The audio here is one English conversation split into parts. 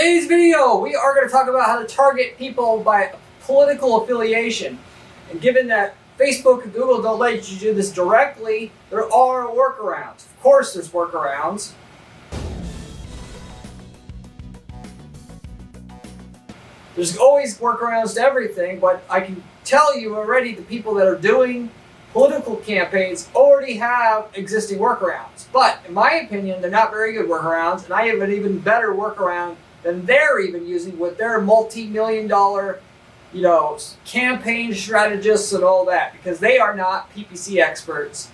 today's video, we are going to talk about how to target people by political affiliation. And given that Facebook and Google don't let you do this directly, there are workarounds. Of course there's workarounds. There's always workarounds to everything, but I can tell you already the people that are doing political campaigns already have existing workarounds. But in my opinion, they're not very good workarounds, and I have an even better workaround than they're even using with their multi-million dollar, campaign strategists and all that, because they are not PPC experts.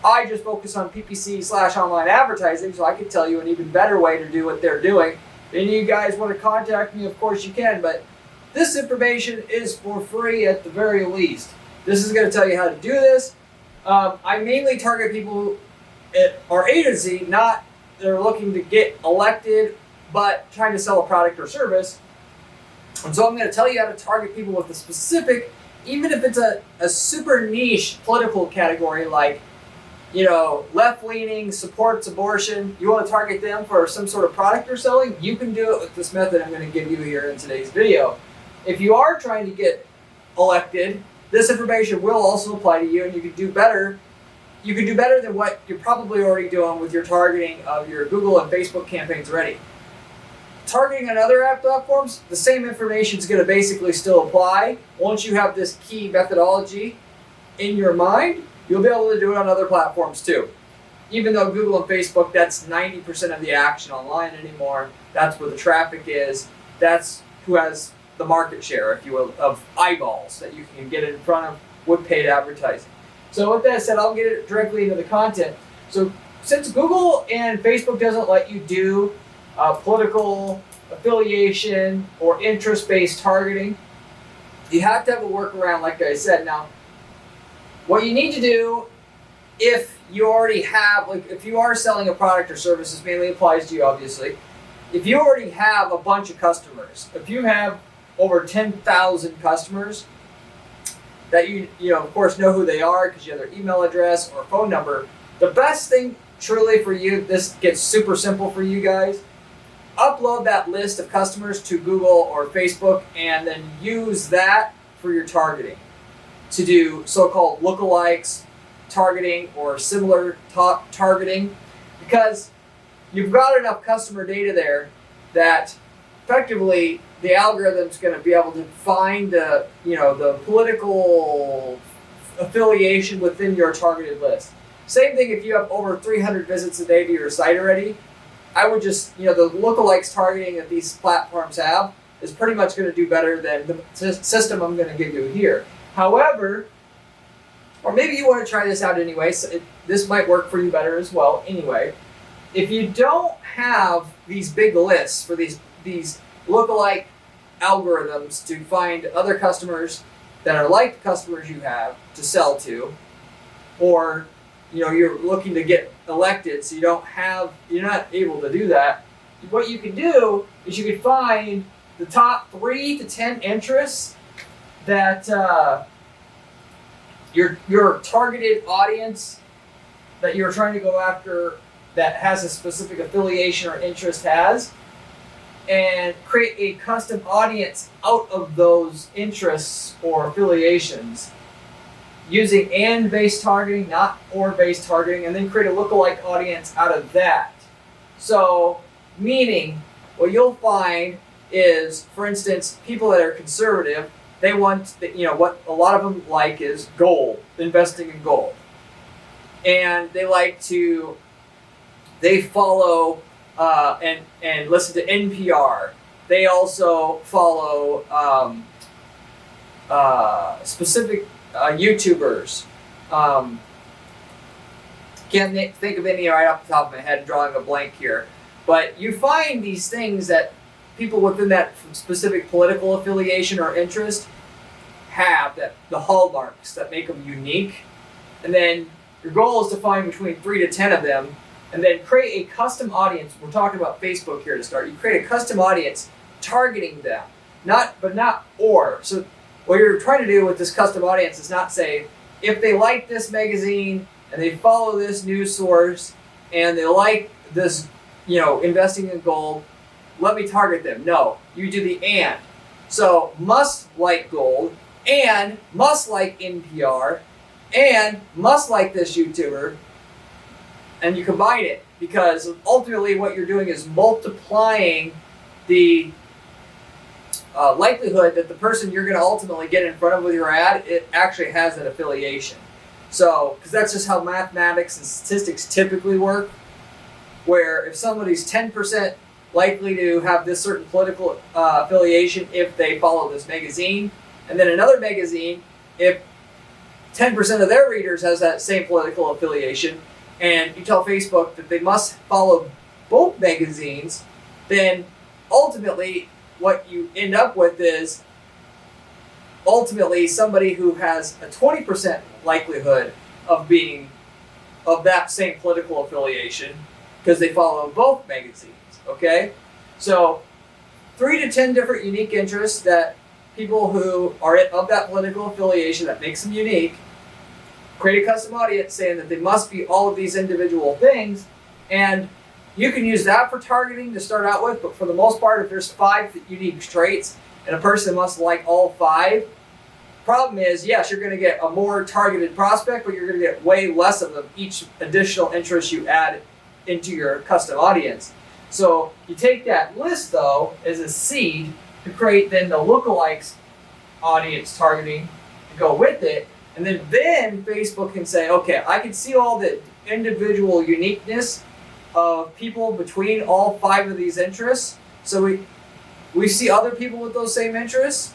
I just focus on PPC/online advertising, so I can tell you an even better way to do what they're doing. If any of you guys want to contact me, of course you can, but this information is for free at the very least. This is going to tell you how to do this. I mainly target people at our agency, not that are looking to get elected, but trying to sell a product or service. And so I'm going to tell you how to target people with a specific, even if it's a super niche political category like, left-leaning, supports abortion, you want to target them for some sort of product you're selling, you can do it with this method I'm going to give you here in today's video. If you are trying to get elected, this information will also apply to you, and you can do better. You can do better than what you're probably already doing with your targeting of your Google and Facebook campaigns already. Targeting on other app platforms, the same information is going to basically still apply. Once you have this key methodology in your mind, you'll be able to do it on other platforms too. Even though Google and Facebook, that's 90% of the action online anymore. That's where the traffic is. That's who has the market share, if you will, of eyeballs that you can get in front of with paid advertising. So with that said, I'll get it directly into the content. So since Google and Facebook doesn't let you do political affiliation or interest-based targeting, you have to have a workaround, like I said. Now, what you need to do, if you already have, if you are selling a product or service, this mainly applies to you, obviously. If you already have a bunch of customers, if you have over 10,000 customers that you of course know who they are because you have their email address or phone number, the best thing truly for you, this gets super simple for you guys, upload that list of customers to Google or Facebook and then use that for your targeting to do so-called lookalikes targeting or similar targeting, because you've got enough customer data there that effectively the algorithm's going to be able to find the political affiliation within your targeted list. Same thing if you have over 300 visits a day to your site already. I would just, the lookalikes targeting that these platforms have is pretty much going to do better than the system I'm going to give you here. However, or maybe you want to try this out anyway, so this might work for you better as well anyway. If you don't have these big lists for these lookalike algorithms to find other customers that are like the customers you have to sell to, or you're looking to get elected, so you're not able to do that, what you can do is you can find the top 3 to 10 interests that your targeted audience that you're trying to go after that has a specific affiliation or interest has, and create a custom audience out of those interests or affiliations using and-based targeting, not or-based targeting, and then create a lookalike audience out of that. So, meaning, what you'll find is, for instance, people that are conservative, they want, what a lot of them like is gold, investing in gold. And they follow and listen to NPR. They also follow specific YouTubers. Can't think of any right off the top of my head, drawing a blank here. But you find these things that people within that specific political affiliation or interest have, that the hallmarks that make them unique. And then your goal is to find between 3 to 10 of them, and then create a custom audience. We're talking about Facebook here to start. You create a custom audience targeting them, not or. So what you're trying to do with this custom audience is not say, if they like this magazine and they follow this news source and they like this, investing in gold, let me target them. No, you do the and. So must like gold, and must like NPR, and must like this YouTuber, and you combine it, because ultimately what you're doing is multiplying the likelihood that the person you're going to ultimately get in front of with your ad, it actually has an affiliation. So, because that's just how mathematics and statistics typically work, where if somebody's 10% likely to have this certain political affiliation if they follow this magazine, and then another magazine, if 10% of their readers has that same political affiliation, and you tell Facebook that they must follow both magazines, then ultimately what you end up with is ultimately somebody who has a 20% likelihood of being of that same political affiliation because they follow both magazines. Okay? So 3 to 10 different unique interests that people who are of that political affiliation that makes them unique create a custom audience saying that they must be all of these individual things, and you can use that for targeting to start out with, but for the most part, if there's 5 unique traits and a person must like all 5, problem is, yes, you're going to get a more targeted prospect, but you're going to get way less of them each additional interest you add into your custom audience. So you take that list, though, as a seed to create then the lookalikes audience targeting to go with it, and then Facebook can say, okay, I can see all the individual uniqueness of people between all 5 of these interests. So we see other people with those same interests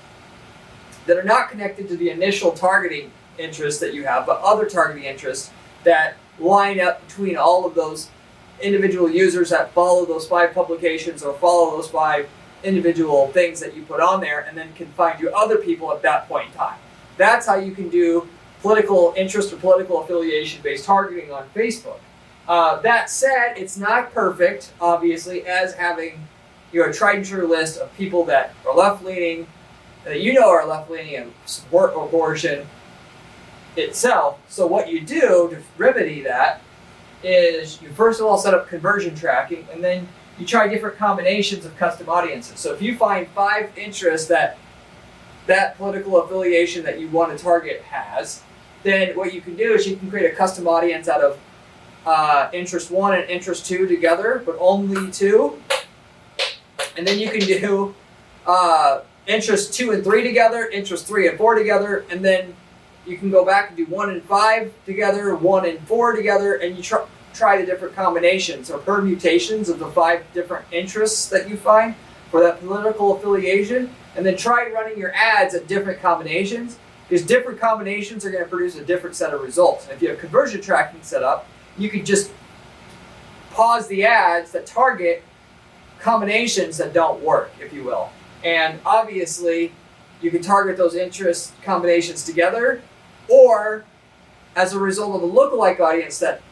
that are not connected to the initial targeting interests that you have, but other targeting interests that line up between all of those individual users that follow those 5 publications or follow those 5 individual things that you put on there, and then can find you other people at that point in time. That's how you can do political interest or political affiliation-based targeting on Facebook. That said, it's not perfect, obviously, as having a tried and true list of people that are left-leaning, that you know are left-leaning and support abortion itself. So what you do to remedy that is you first of all set up conversion tracking, and then you try different combinations of custom audiences. So if you find 5 interests that political affiliation that you want to target has, then what you can do is you can create a custom audience out of interest 1 and interest 2 together, but only 2. And then you can do interest 2 and 3 together, interest 3 and 4 together, and then you can go back and do 1 and 5 together, 1 and 4 together, and you try the different combinations or permutations of the 5 different interests that you find for that political affiliation, and then try running your ads at different combinations, because different combinations are going to produce a different set of results. And if you have conversion tracking set up, you could just pause the ads that target combinations that don't work, if you will. And obviously, you can target those interest combinations together, or as a result of a lookalike audience that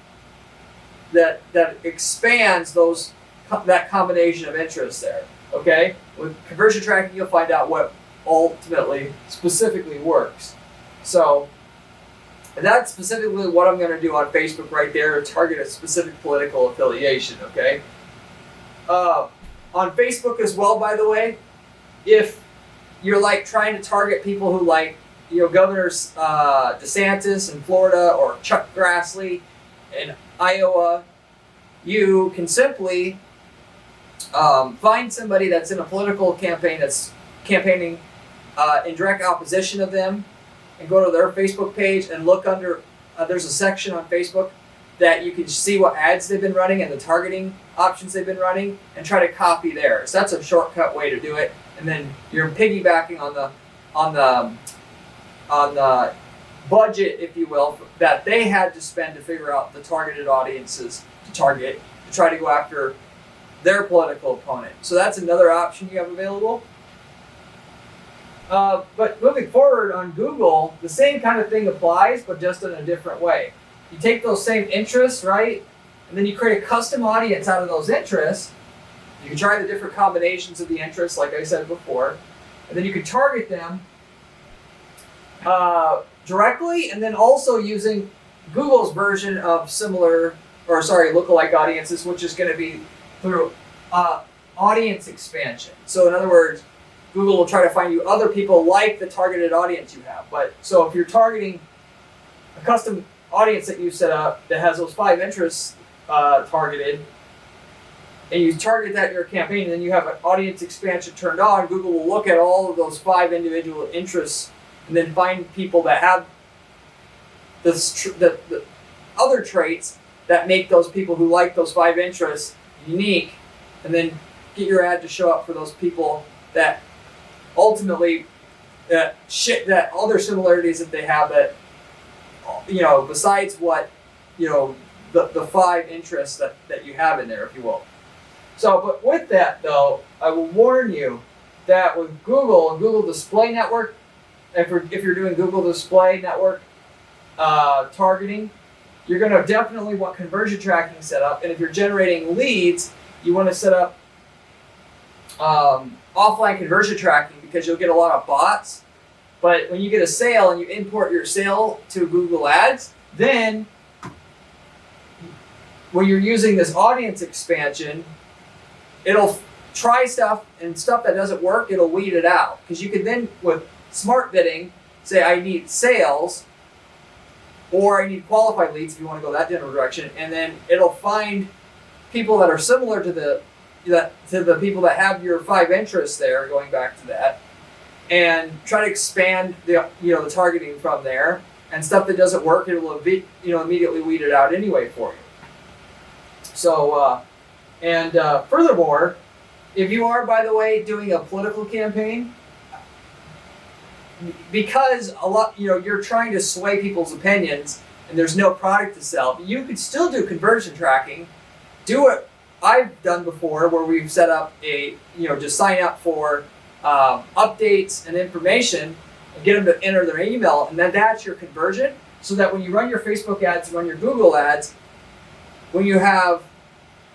expands that combination of interests there. Okay? With conversion tracking, you'll find out what ultimately specifically works. So that's specifically what I'm going to do on Facebook right there, to target a specific political affiliation. Okay? On Facebook as well, by the way, if you're like trying to target people who like, Governor DeSantis in Florida or Chuck Grassley in Iowa, you can simply find somebody that's in a political campaign that's campaigning in direct opposition of them, and go to their Facebook page and look under, there's a section on Facebook that you can see what ads they've been running and the targeting options they've been running, and try to copy theirs. So that's a shortcut way to do it. And then you're piggybacking on the budget, if you will, that they had to spend to figure out the targeted audiences to target, to try to go after their political opponent. So that's another option you have available. But moving forward on Google, the same kind of thing applies, but just in a different way. You take those same interests, right? And then you create a custom audience out of those interests. You can try the different combinations of the interests, like I said before. And then you can target them directly, and then also using Google's version of lookalike audiences, which is going to be through audience expansion. So in other words, Google will try to find you other people like the targeted audience you have. But so if you're targeting a custom audience that you set up that has those 5 interests targeted, and you target that in your campaign, and then you have an audience expansion turned on, Google will look at all of those 5 individual interests and then find people that have the other traits that make those people who like those 5 interests unique, and then get your ad to show up for those people that ultimately that other similarities that they have that, besides what, the 5 interests that you have in there, if you will. So, but with that though, I will warn you that with Google and Google Display Network, if you're doing Google Display Network targeting, you're going to definitely want conversion tracking set up. And if you're generating leads, you want to set up offline conversion tracking, because you'll get a lot of bots. But when you get a sale and you import your sale to Google Ads, then when you're using this audience expansion, it'll try stuff, and stuff that doesn't work, it'll weed it out. Because you can then, with smart bidding, say I need sales, or I need qualified leads if you want to go that general direction, and then it'll find people that are similar to the people that have your 5 interests there, going back to that, and try to expand the targeting from there. And stuff that doesn't work, it will immediately weed it out anyway for you. So, furthermore, if you are, by the way, doing a political campaign, because a lot, you're trying to sway people's opinions and there's no product to sell, but you could still do conversion tracking. Do what I've done before, where we've set up just sign up for updates and information and get them to enter their email, and then that's your conversion. So that when you run your Facebook ads and run your Google ads, when you have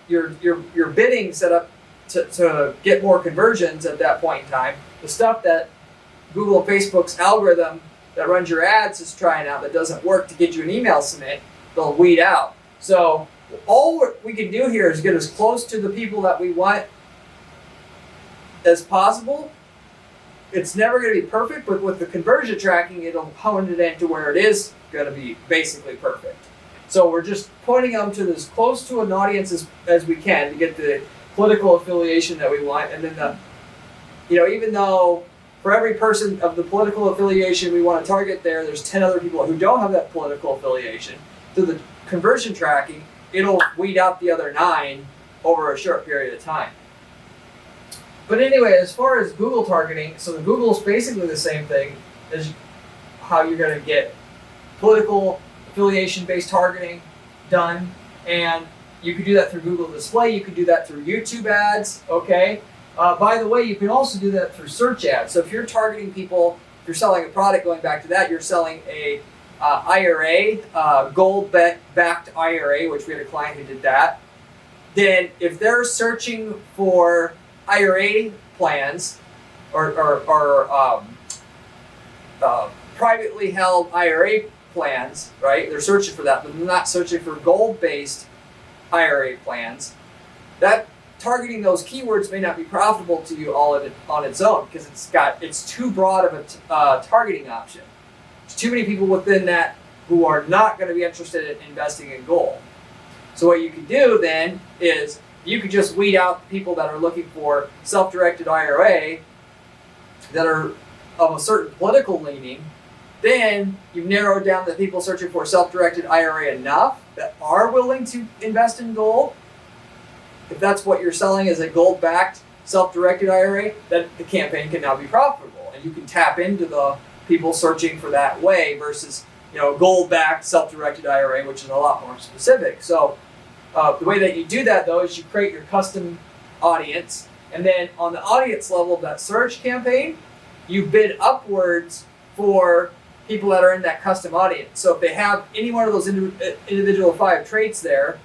your bidding set up to get more conversions at that point in time, the stuff that Google and Facebook's algorithm that runs your ads is trying out that doesn't work to get you an email submit, they'll weed out. So all we can do here is get as close to the people that we want as possible. It's never going to be perfect, but with the conversion tracking, it'll hone it into where it is going to be basically perfect. So we're just pointing them to as close to an audience as we can to get the political affiliation that we want. And then even though for every person of the political affiliation we want to target there's 10 other people who don't have that political affiliation, through the conversion tracking, it'll weed out the other 9 over a short period of time. But anyway, as far as Google targeting, so the Google's basically the same thing as how you're going to get political affiliation-based targeting done. And you could do that through Google Display. You could do that through YouTube ads, okay? By the way, you can also do that through search ads. So if you're targeting people, if you're selling a product, going back to that, you're selling a IRA, gold-backed IRA, which we had a client who did that. Then if they're searching for IRA plans or privately held IRA plans, right? They're searching for that, but they're not searching for gold-based IRA plans. That targeting those keywords may not be profitable to you all on its own, because it's too broad of a targeting option. There's too many people within that who are not going to be interested in investing in gold. So what you can do then is you could just weed out the people that are looking for self-directed IRA that are of a certain political leaning. Then you've narrowed down the people searching for self-directed IRA enough that are willing to invest in gold. If that's what you're selling as a gold-backed self-directed IRA, then the campaign can now be profitable, and you can tap into the people searching for that way versus gold-backed self-directed IRA, which is a lot more specific. So the way that you do that, though, is you create your custom audience, and then on the audience level of that search campaign, you bid upwards for people that are in that custom audience. So if they have any one of those individual 5 traits there,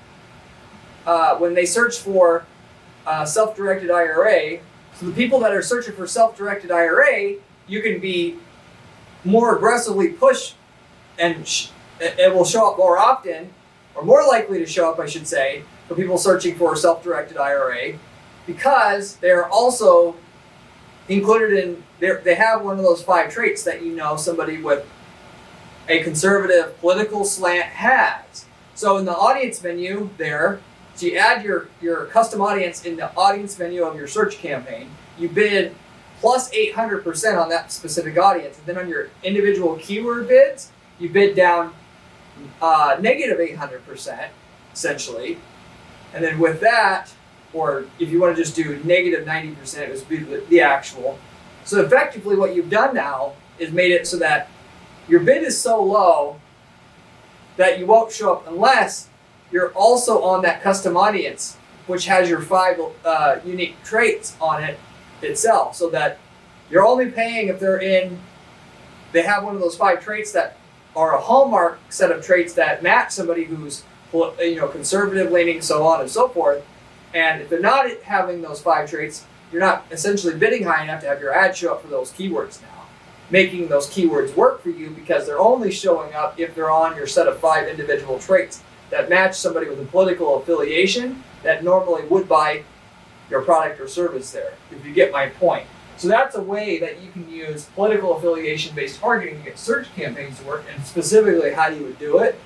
when they search for self-directed IRA, so the people that are searching for self-directed IRA, you can be more aggressively push, and it will show up more often, or more likely to show up, I should say, for people searching for self-directed IRA. because they're also included in, they have one of those 5 traits that somebody with a conservative political slant has. So in the audience menu there, so you add your custom audience in the audience menu of your search campaign, you bid plus 800% on that specific audience. And then on your individual keyword bids, you bid down negative 800%, essentially. And then with that, or if you want to just do negative 90%, it would be the actual. So effectively what you've done now is made it so that your bid is so low that you won't show up unless you're also on that custom audience, which has your 5 unique traits on it itself, so that you're only paying if they have one of those 5 traits that are a hallmark set of traits that match somebody who's conservative leaning, so on and so forth. And if they're not having those 5 traits, you're not essentially bidding high enough to have your ad show up for those keywords now, making those keywords work for you because they're only showing up if they're on your set of 5 individual traits that match somebody with a political affiliation that normally would buy your product or service there, if you get my point. So that's a way that you can use political affiliation-based targeting to get search campaigns to work, and specifically how you would do it.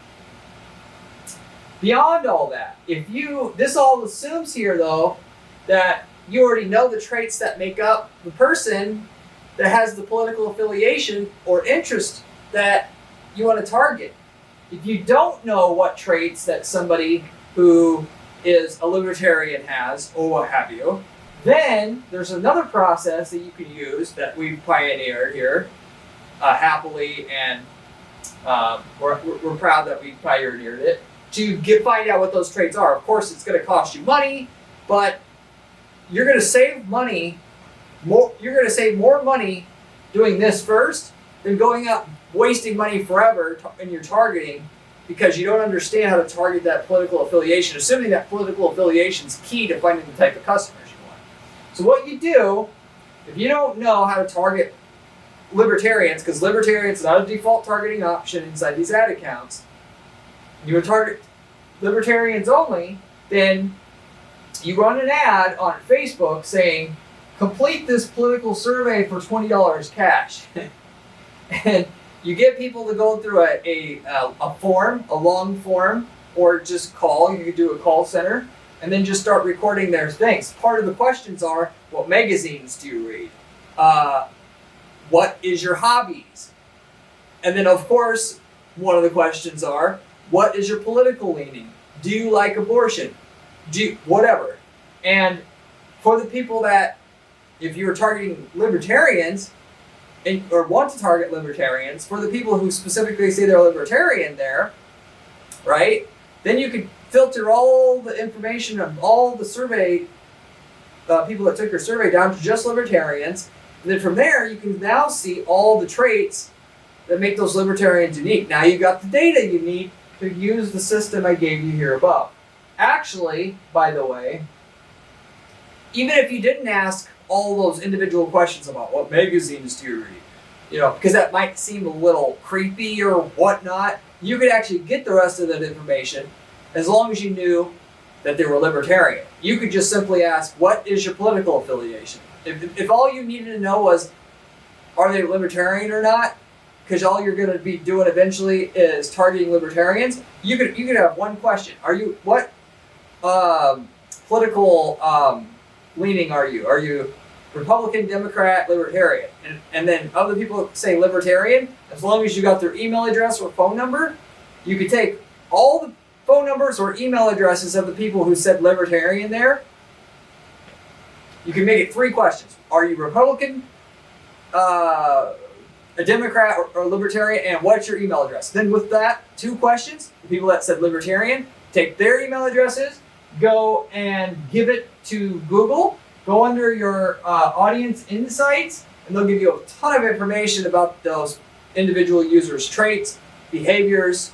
Beyond all that, this all assumes here though that you already know the traits that make up the person that has the political affiliation or interest that you want to target. If you don't know what traits that somebody who is a libertarian has, or what have you, then there's another process that you can use that we've pioneered here happily, and we're proud that we pioneered it, to find out what those traits are. Of course, it's going to cost you money, but you're going to save money. You're going to save more money doing this first than going out wasting money forever in your targeting because you don't understand how to target that political affiliation, assuming that political affiliation is key to finding the type of customers you want. So what you do, if you don't know how to target libertarians, because libertarians is not a default targeting option inside these ad accounts, you would target libertarians only, then you run an ad on Facebook saying, complete this political survey for $20 cash. And you get people to go through a form, a long form, or just call. You could do a call center, and then just start recording their things. Part of the questions are, what magazines do you read? What is your hobbies? And then, of course, one of the questions are, what is your political leaning? Do you like abortion? Whatever. And for the people that, if you're targeting libertarians, or want to target libertarians, for the people who specifically say they're libertarian there, right, then you could filter all the information of all the survey, people that took your survey down to just libertarians. And then from there, you can now see all the traits that make those libertarians unique. Now you've got the data you need to use the system I gave you here above. Actually, by the way, even if you didn't ask all those individual questions about what magazines do you read, because that might seem a little creepy or whatnot, you could actually get the rest of that information as long as you knew that they were libertarian. You could just simply ask, what is your political affiliation? If all you needed to know was, are they libertarian or not, because all you're going to be doing eventually is targeting libertarians, you could have one question. What political leaning are you? Are you Republican, Democrat, Libertarian? And then other people say Libertarian. As long as you got their email address or phone number, you could take all the phone numbers or email addresses of the people who said Libertarian there. You can make it 3 questions. Are you Republican, a Democrat, or Libertarian, and what's your email address? Then with that 2 questions, the people that said Libertarian, take their email addresses, go and give it to Google, go under your audience insights, and they'll give you a ton of information about those individual users' traits, behaviors,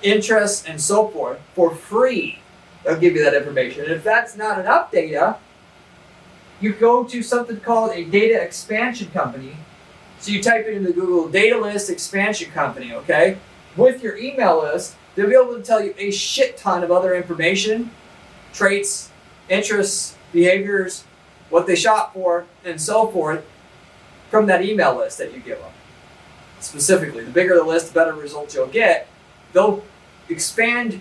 interests, and so forth for free. They'll give you that information. And if that's not enough data, you go to something called a data expansion company. So you type it into Google, data list expansion company, okay? With your email list, they'll be able to tell you a shit ton of other information, traits, interests, behaviors, what they shop for, and so forth from that email list that you give them. Specifically, the bigger the list, the better results you'll get. They'll expand,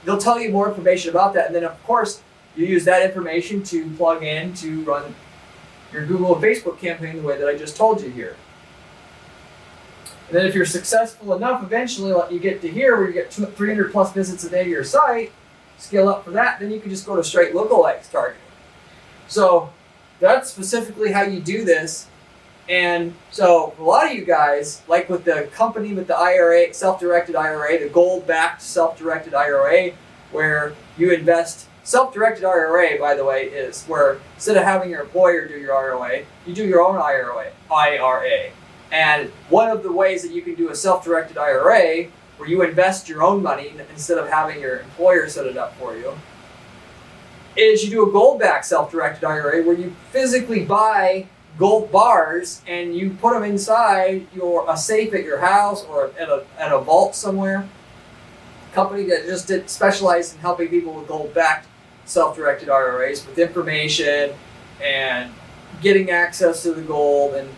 they'll tell you more information about that, and then of course you use that information to plug in to run your Google and Facebook campaign the way that I just told you here. And then if you're successful enough, eventually, like you get to here where you get 300 plus visits a day to your site, scale up for that, then you can just go to straight lookalikes targeting. So that's specifically how you do this. And so a lot of you guys, like with the company with the IRA, self-directed IRA, the gold-backed self-directed IRA, where you invest. Self-directed IRA, by the way, is where instead of having your employer do your IRA, you do your own IRA. And one of the ways that you can do a self-directed IRA, where you invest your own money instead of having your employer set it up for you, is you do a gold-backed self-directed IRA where you physically buy gold bars and you put them inside a safe at your house or at a vault somewhere. A company that just specialized in helping people with gold-backed self-directed IRAs with information and getting access to the gold and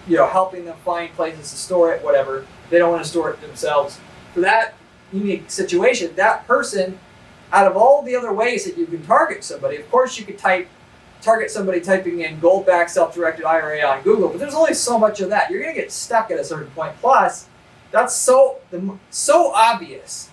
helping them find places to store it, whatever. They don't want to store it themselves. For that unique situation, that person, out of all the other ways that you can target somebody, of course you could target somebody typing in gold-backed self-directed IRA on Google, but there's only so much of that. You're going to get stuck at a certain point. Plus, that's so obvious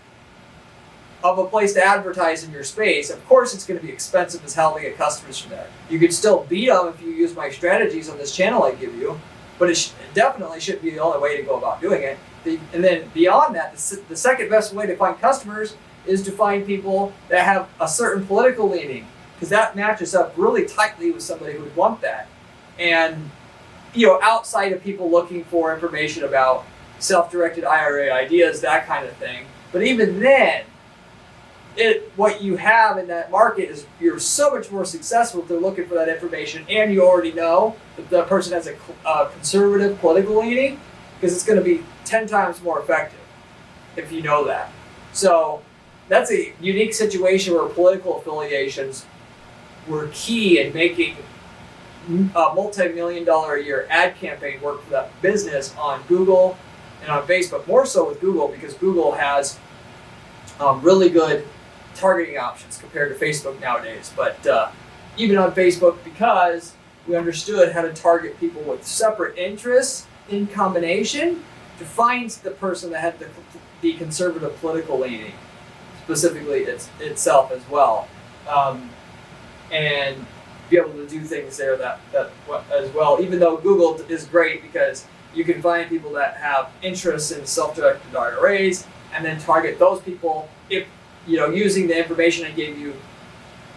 of a place to advertise in your space. Of course, it's going to be expensive as hell to get customers from there. You could still beat them if you use my strategies on this channel I give you, but it definitely shouldn't be the only way to go about doing it. And then beyond that, the second best way to find customers is to find people that have a certain political leaning, because that matches up really tightly with somebody who would want that. And outside of people looking for information about self-directed IRA ideas, that kind of thing. But even then, what you have in that market is you're so much more successful if they're looking for that information, and you already know that the person has a conservative political leaning, because it's going to be 10 times more effective if you know that. So that's a unique situation where political affiliations were key in making a multi-million-dollar a year ad campaign work for that business on Google and on Facebook. More so with Google, because Google has really good targeting options compared to Facebook nowadays. But even on Facebook, because we understood how to target people with separate interests in combination to find the person that had the conservative political leaning, specifically itself as well, and be able to do things there that as well. Even though Google is great because you can find people that have interests in self-directed IRAs and then target those people if using the information I gave you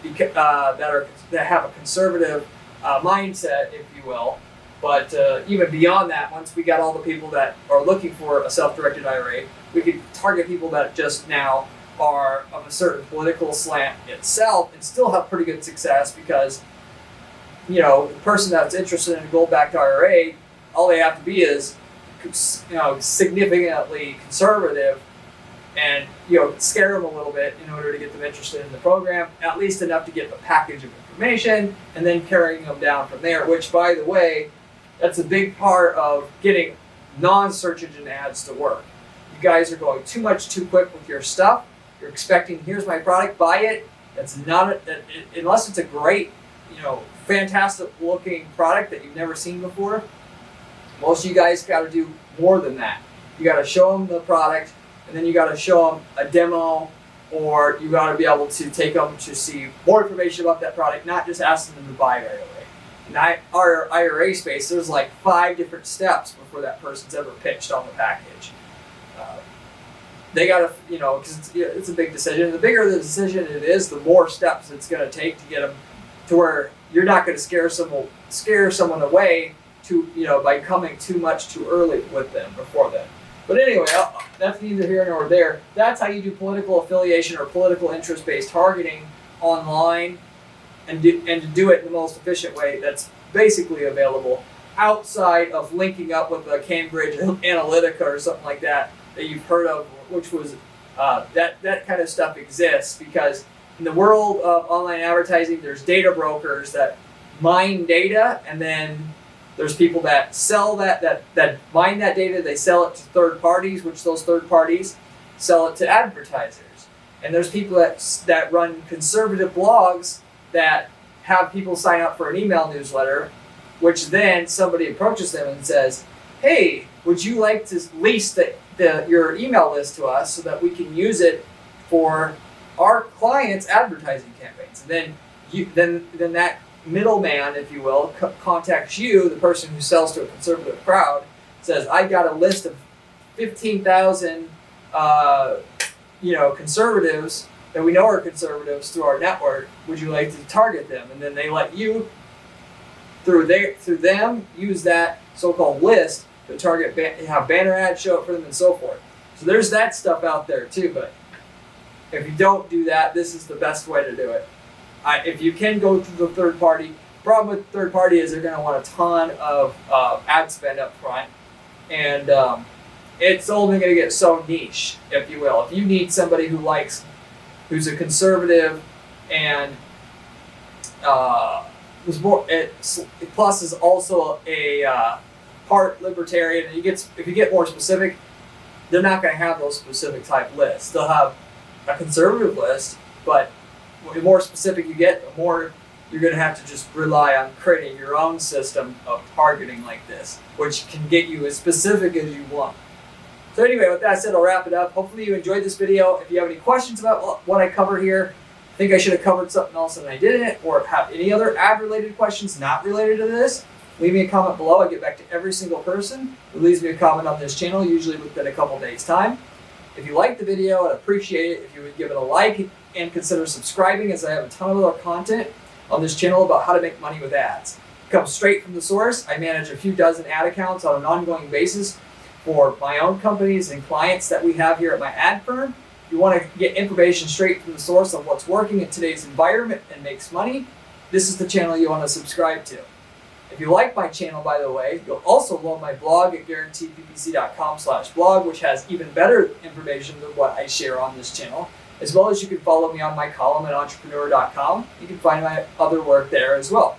that have a conservative mindset, if you will. But even beyond that, once we got all the people that are looking for a self-directed IRA, we could target people that just now are of a certain political slant itself and still have pretty good success, because the person that's interested in a gold-backed IRA, all they have to be is significantly conservative and scare them a little bit in order to get them interested in the program, at least enough to get the package of information, and then carrying them down from there, which, by the way, that's a big part of getting non-search engine ads to work. You guys are going too quick with your stuff. You're expecting, here's my product, buy it. That's not unless it's a great, fantastic looking product that you've never seen before. Most of you guys got to do more than that. You got to show them the product, and then you got to show them a demo, or you got to be able to take them to see more information about that product, not just asking them to buy it right away. In our IRA space, there's like 5 different steps before that person's ever pitched on the package. They got to, because it's a big decision. The bigger the decision it is, the more steps it's going to take to get them to where you're not going to scare someone away by coming too early with them before then. But anyway, that's neither here nor there. That's how you do political affiliation or political interest-based targeting online, and to do it in the most efficient way that's basically available outside of linking up with a Cambridge Analytica or something like that you've heard of, which was that kind of stuff exists because in the world of online advertising, there's data brokers that mine data, and then there's people that sell that mine that data. They sell it to third parties, which those third parties sell it to advertisers. And there's people that run conservative blogs that have people sign up for an email newsletter, which then somebody approaches them and says, hey, would you like to lease your email list to us so that we can use it for our clients' advertising campaigns? And then that middleman, if you will, contacts you, the person who sells to a conservative crowd, says, I got a list of 15,000 conservatives that we know are conservatives through our network. Would you like to target them? And then they let you, through them, use that so-called list to target, have banner ads show up for them and so forth. So there's that stuff out there too, but if you don't do that, this is the best way to do it. If you can go through the third party, the problem with third party is they're going to want a ton of ad spend up front, and it's only going to get so niche, if you will. If you need somebody who's a conservative and plus is also a part libertarian, and if you get more specific, they're not going to have those specific type lists. They'll have a conservative list, but the more specific you get, the more you're going to have to just rely on creating your own system of targeting like this, which can get you as specific as you want. So anyway, with that said, I'll wrap it up. Hopefully you enjoyed this video. If you have any questions about what I cover here, think I should have covered something else and I didn't, or have any other ad-related questions not related to this, leave me a comment below. I get back to every single person who leaves me a comment on this channel, usually within a couple days' time. If you liked the video, I'd appreciate it if you would give it a like and consider subscribing, as I have a ton of other content on this channel about how to make money with ads. It comes straight from the source. I manage a few dozen ad accounts on an ongoing basis for my own companies and clients that we have here at my ad firm. If you want to get information straight from the source on what's working in today's environment and makes money, this is the channel you want to subscribe to. If you like my channel, by the way, you'll also love my blog at guaranteedppc.com/blog, which has even better information than what I share on this channel, as well as you can follow me on my column at entrepreneur.com. You can find my other work there as well.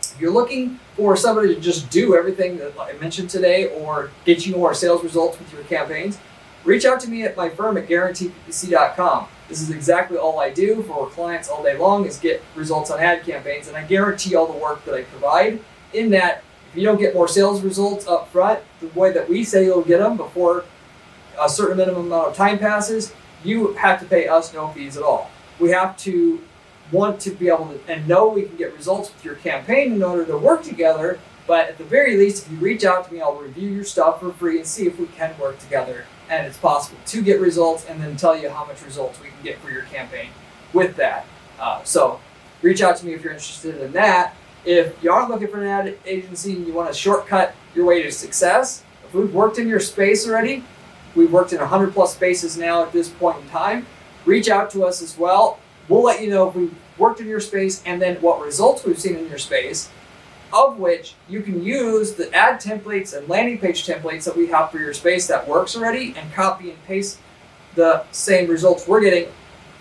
If you're looking for somebody to just do everything that I mentioned today or get you more sales results with your campaigns, reach out to me at my firm at guaranteedppc.com. This is exactly all I do for clients all day long, is get results on ad campaigns, and I guarantee all the work that I provide, in that if you don't get more sales results up front the way that we say you'll get them before a certain minimum amount of time passes, you have to pay us no fees at all. We have to want to be able to and know we can get results with your campaign in order to work together, but at the very least, if you reach out to me, I'll review your stuff for free and see if we can work together and it's possible to get results, and then tell you how much results we can get for your campaign with that. So reach out to me if you're interested in that. If you aren't looking for an ad agency and you want to shortcut your way to success, if we've worked in your space already, we've worked in 100 plus spaces now at this point in time, reach out to us as well. We'll let you know if we've worked in your space and then what results we've seen in your space, of which you can use the ad templates and landing page templates that we have for your space that works already, and copy and paste the same results we're getting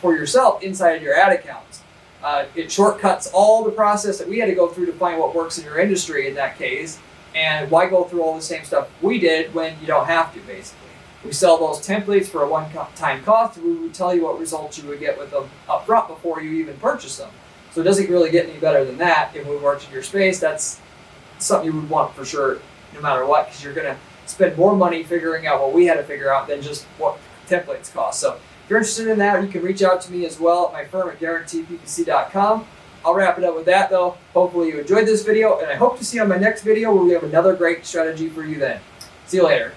for yourself inside your ad accounts. It shortcuts all the process that we had to go through to find what works in your industry in that case, and why go through all the same stuff we did when you don't have to, basically. We sell those templates for a one-time cost, and we would tell you what results you would get with them up front before you even purchase them. So it doesn't really get any better than that. If we worked in your space, that's something you would want for sure, no matter what, because you're going to spend more money figuring out what we had to figure out than just what templates cost. So if you're interested in that, you can reach out to me as well at my firm at guaranteedppc.com. I'll wrap it up with that, though. Hopefully you enjoyed this video, and I hope to see you on my next video where we have another great strategy for you then. See you later.